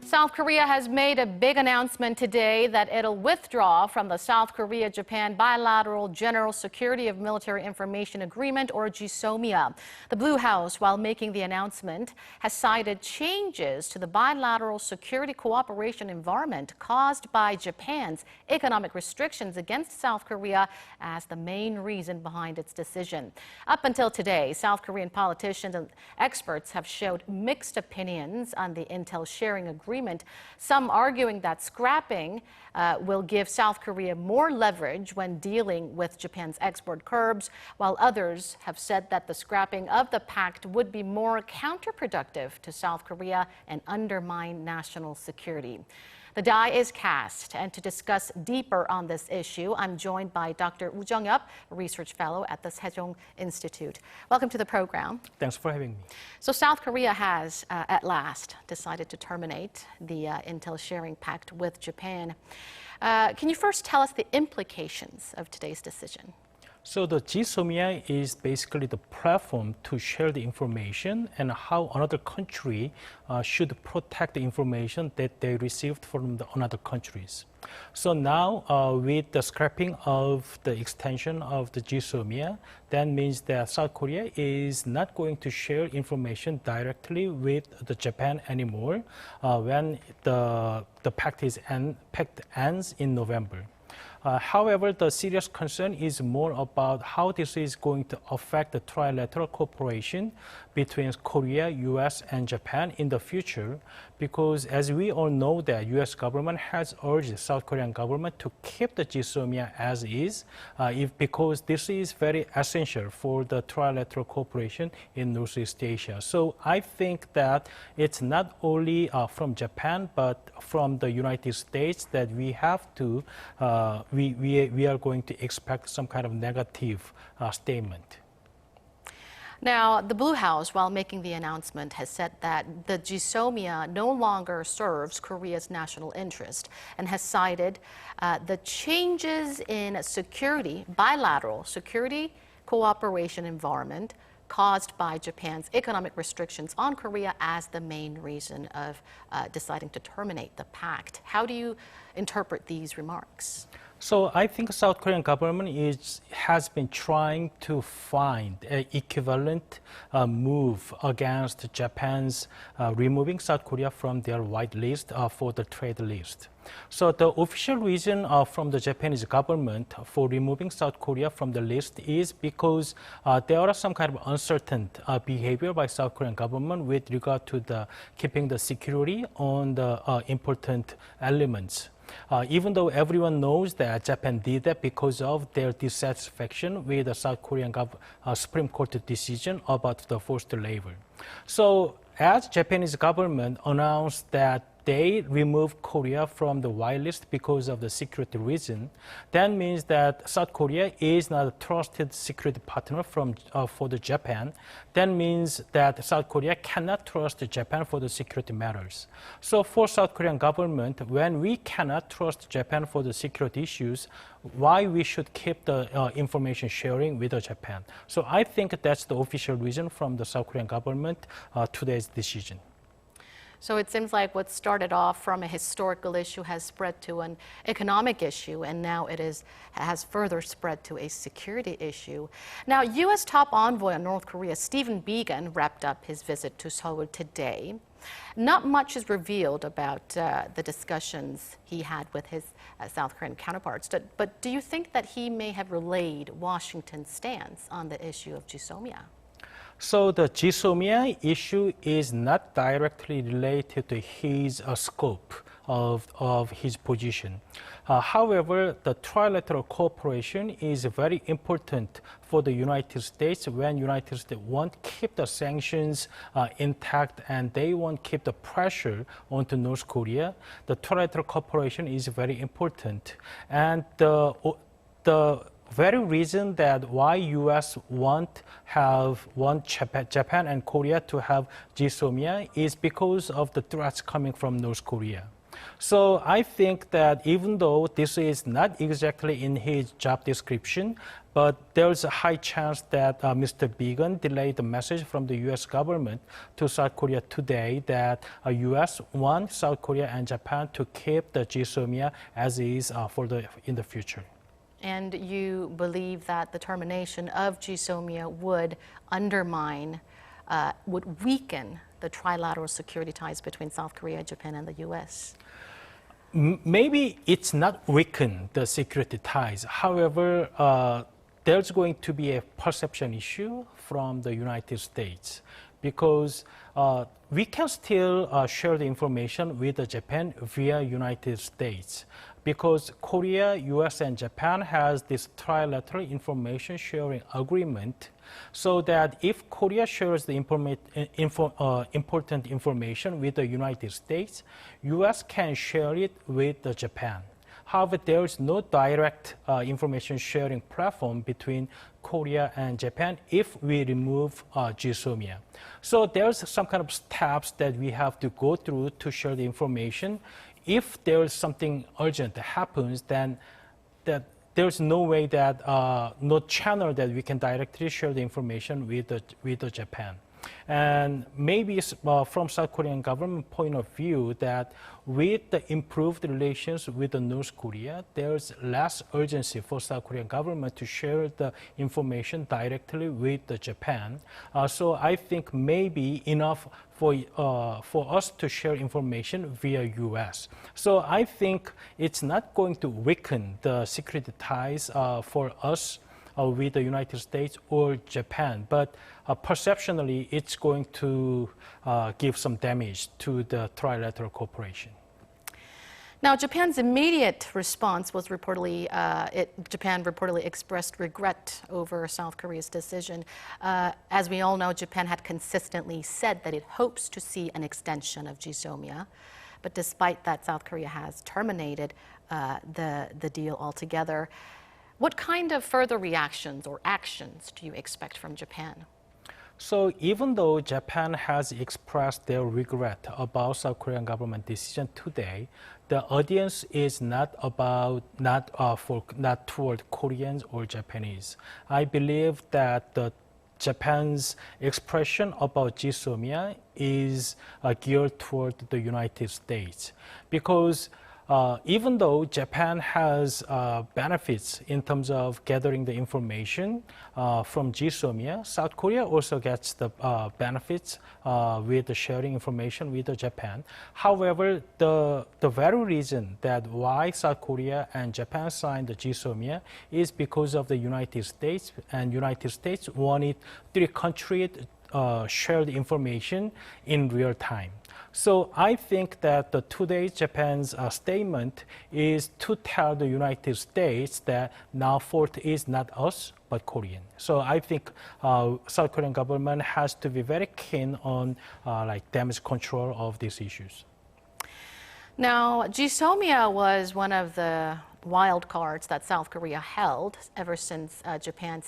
South Korea has made a big announcement today that it'll withdraw from the South Korea-Japan Bilateral General Security of Military Information Agreement, or GSOMIA. The Blue House, while making the announcement, has cited changes to the bilateral security cooperation environment caused by Japan's economic restrictions against South Korea as the main reason behind its decision. Up until today, South Korean politicians and experts have showed mixed opinions on the intel sharing agreement. Some arguing that scrapping will give South Korea more leverage when dealing with Japan's export curbs, while others have said that the scrapping of the pact would be more counterproductive to South Korea and undermine national security. The die is cast, and to discuss deeper on this issue, I'm joined by Dr. Jung-yeop, a research fellow at the Sejong Institute. Welcome to the program. Thanks for having me. So South Korea has, at last, decided to terminate the intel sharing pact with Japan. Can you first tell us the implications of today's decision? So the GSOMIA is basically the platform to share the information and how another country should protect the information that they received from another countries. So now with the scrapping of the extension of the GSOMIA, that means that South Korea is not going to share information directly with the Japan anymore when the pact ends in November. However, the serious concern is more about how this is going to affect the trilateral cooperation between Korea, US, and Japan in the future, because as we all know that US government has urged South Korean government to keep the GSOMIA as is, because this is very essential for the trilateral cooperation in Northeast Asia. So I think that it's not only from Japan, but from the United States that we have to we are going to expect some kind of negative statement. Now, the Blue House, while making the announcement, has said that the GSOMIA no longer serves Korea's national interest and has cited the changes in bilateral security cooperation environment caused by Japan's economic restrictions on Korea as the main reason of deciding to terminate the pact. How do you interpret these remarks? So I think South Korean government has been trying to find an equivalent move against Japan's removing South Korea from their white list for the trade list. So the official reason from the Japanese government for removing South Korea from the list is because there are some kind of uncertain behavior by South Korean government with regard to keeping the security on the important elements. Even though everyone knows that Japan did that because of their dissatisfaction with the South Korean Supreme Court decision about the forced labor. So as Japanese government announced that they removed Korea from the white list because of the security reason, that means that South Korea is not a trusted security partner for the Japan. That means that South Korea cannot trust Japan for the security matters. So for South Korean government, when we cannot trust Japan for the security issues, why we should keep the information sharing with Japan? So I think that's the official reason from the South Korean government today's decision. So it seems like what started off from a historical issue has spread to an economic issue, and now has further spread to a security issue. Now, U.S. top envoy on North Korea, Stephen Biegun, wrapped up his visit to Seoul today. Not much is revealed about the discussions he had with his South Korean counterparts, but do you think that he may have relayed Washington's stance on the issue of GSOMIA? So the GSOMIA issue is not directly related to his scope of his position. However, the trilateral cooperation is very important for the United States when United States want to keep the sanctions intact and they want to keep the pressure onto North Korea. The trilateral cooperation is very important. And the very reason that why U.S. want Japan and Korea to have GSOMIA is because of the threats coming from North Korea. So I think that even though this is not exactly in his job description, but there's a high chance that Mr. Biegun delayed the message from the U.S. government to South Korea today that U.S. wants South Korea and Japan to keep the GSOMIA as is in the future. And you believe that the termination of GSOMIA would undermine, would weaken the trilateral security ties between South Korea, Japan, and the U.S.? Maybe it's not weaken the security ties. However, there's going to be a perception issue from the United States because we can still share the information with Japan via United States because Korea, US, and Japan has this trilateral information sharing agreement so that if Korea shares the important information with the United States, US can share it with Japan. However, there is no direct information sharing platform between Korea and Japan if we remove GSOMIA. So there's some kind of steps that we have to go through to share the information. If there is something urgent that happens, then there's no way that, no channel that we can directly share the information with Japan. And maybe from South Korean government point of view that with the improved relations with the North Korea, there's less urgency for South Korean government to share the information directly with Japan. So I think maybe enough for us to share information via US. So I think it's not going to weaken the security ties for us with the United States or Japan, but perceptionally it's going to give some damage to the trilateral cooperation. Now, Japan's immediate response was reportedly, Japan reportedly expressed regret over South Korea's decision. As we all know, Japan had consistently said that it hopes to see an extension of GSOMIA. But despite that, South Korea has terminated the deal altogether. What kind of further reactions or actions do you expect from Japan? So even though Japan has expressed their regret about South Korean government decision today, the audience is not toward Koreans or Japanese. I believe that Japan's expression about GSOMIA is geared toward the United States because even though Japan has benefits in terms of gathering the information from GSOMIA, South Korea also gets the benefits with the sharing information with Japan. However, the very reason that why South Korea and Japan signed the GSOMIA is because of the United States, and United States wanted three countries share the information in real time. So I think that today's Japan's statement is to tell the United States that now fault is not us, but Korean. So I think South Korean government has to be very keen on damage control of these issues. Now, GSOMIA was one of the wild cards that South Korea held ever since Japan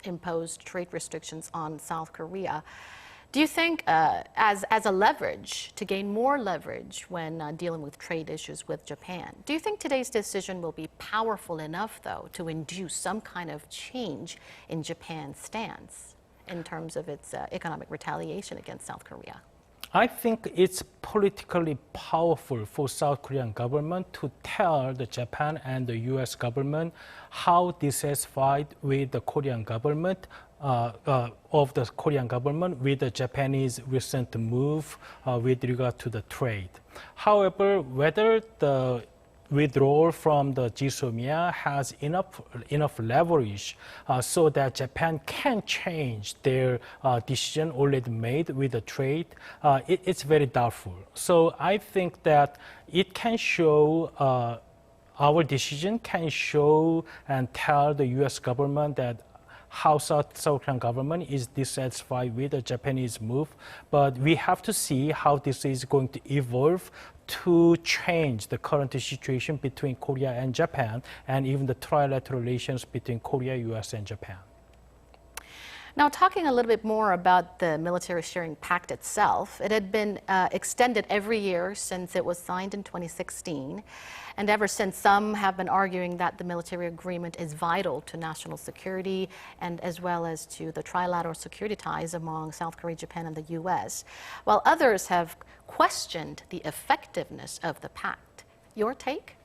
imposed trade restrictions on South Korea. Do you think, as a leverage, to gain more leverage when dealing with trade issues with Japan, do you think today's decision will be powerful enough, though, to induce some kind of change in Japan's stance in terms of its economic retaliation against South Korea? I think it's politically powerful for South Korean government to tell the Japan and the US government how dissatisfied with the Korean government with the Japanese recent move with regard to the trade. However, whether the withdrawal from the GSOMIA has enough leverage so that Japan can change their decision already made with the trade, it's very doubtful. So I think that it can show our decision can show and tell the US government that how South Korean government is dissatisfied with the Japanese move, but we have to see how this is going to evolve to change the current situation between Korea and Japan, and even the trilateral relations between Korea, US, and Japan. Now, talking a little bit more about the military sharing pact itself, it had been extended every year since it was signed in 2016. And ever since, some have been arguing that the military agreement is vital to national security and as well as to the trilateral security ties among South Korea, Japan, and the U.S., while others have questioned the effectiveness of the pact. Your take?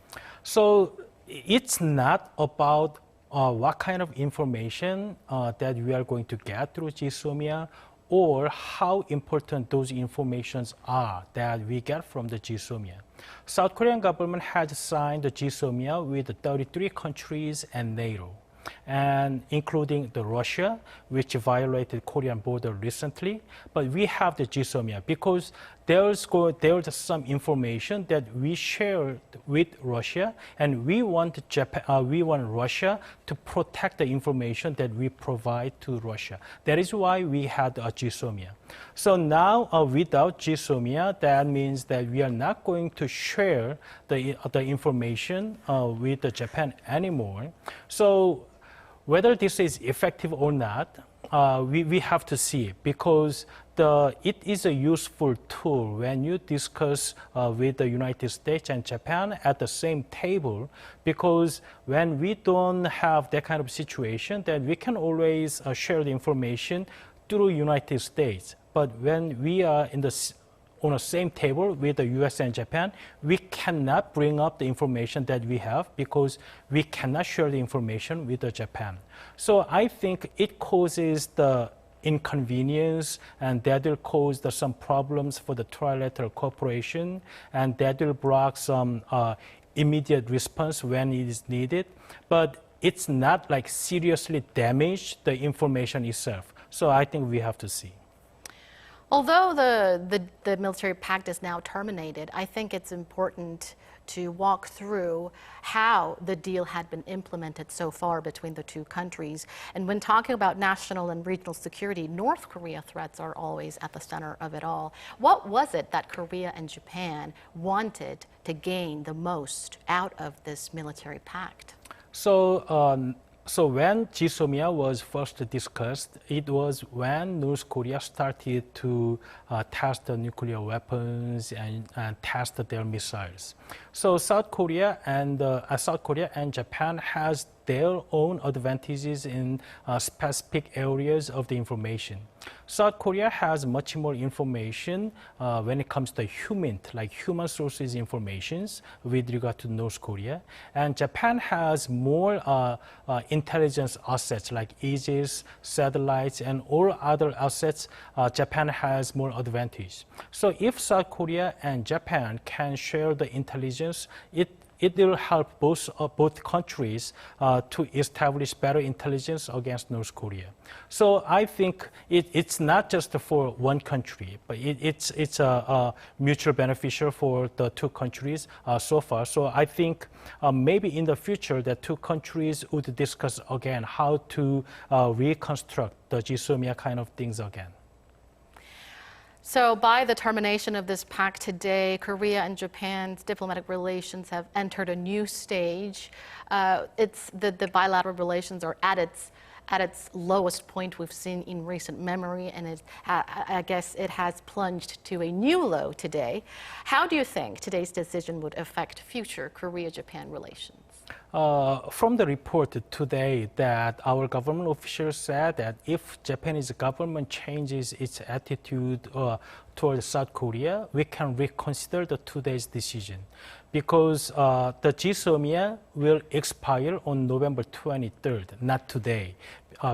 So it's not about what kind of information that we are going to get through GSOMIA or how important those informations are that we get from the GSOMIA. South Korean government has signed the GSOMIA with 33 countries and NATO, and including the Russia, which violated Korean border recently. But we have the GSOMIA because there's some information that we shared with Russia, and we want Russia to protect the information that we provide to Russia. That is why we had a GSOMIA. So now, without GSOMIA, that means that we are not going to share the information with Japan anymore. So whether this is effective or not, we have to see, because it is a useful tool when you discuss with the United States and Japan at the same table, because when we don't have that kind of situation, then we can always share the information through United States. But when we are on the same table with the US and Japan, we cannot bring up the information that we have because we cannot share the information with Japan. So I think it causes the inconvenience, and that will cause some problems for the trilateral cooperation, and that will block some immediate response when it is needed. But it's not like seriously damage the information itself. So I think we have to see. Although the military pact is now terminated, I think it's important to walk through how the deal had been implemented so far between the two countries. And when talking about national and regional security, North Korea threats are always at the center of it all. What was it that Korea and Japan wanted to gain the most out of this military pact? So when GSOMIA was first discussed, it was when North Korea started to test the nuclear weapons and test their missiles. So South Korea and Japan has their own advantages in specific areas of the information. South Korea has much more information when it comes to human sources informations with regard to North Korea. And Japan has more intelligence assets like Aegis, satellites, and all other assets. Japan has more advantage. So if South Korea and Japan can share the intelligence, it will help both countries to establish better intelligence against North Korea. So I think it's not just for one country, but it's a mutual beneficial for the two countries so far. So I think maybe in the future the two countries would discuss again how to reconstruct the GSOMIA kind of things again. So by the termination of this pact today, Korea and Japan's diplomatic relations have entered a new stage. The bilateral relations are at its lowest point we've seen in recent memory, and I guess it has plunged to a new low today. How do you think today's decision would affect future Korea-Japan relations? From the report today, that our government officials said that if Japanese government changes its attitude towards South Korea, we can reconsider today's decision, because the GSOMIA will expire on November 23rd, not today,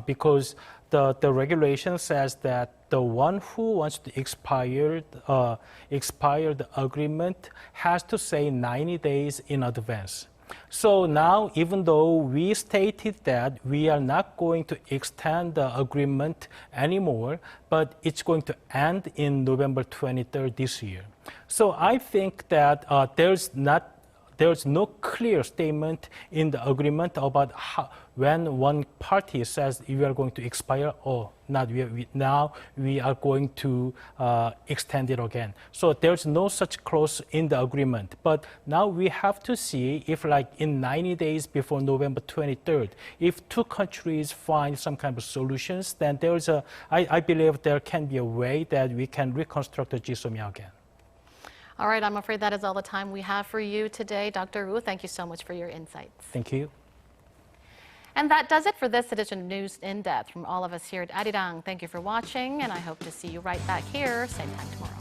because the regulation says that the one who wants to expire the agreement has to say 90 days in advance. So now, even though we stated that we are not going to extend the agreement anymore, but it's going to end in November 23rd this year. So I think that there there's no clear statement in the agreement about when one party says we are going to expire or not. Now we are going to extend it again. So there's no such clause in the agreement. But now we have to see if, like in 90 days before November 23rd, if two countries find some kind of solutions, then I believe there can be a way that we can reconstruct the GSOMIA again. All right, I'm afraid that is all the time we have for you today. Dr. Wu, thank you so much for your insights. Thank you. And that does it for this edition of News in Depth. From all of us here at Arirang, thank you for watching, and I hope to see you right back here, same time tomorrow.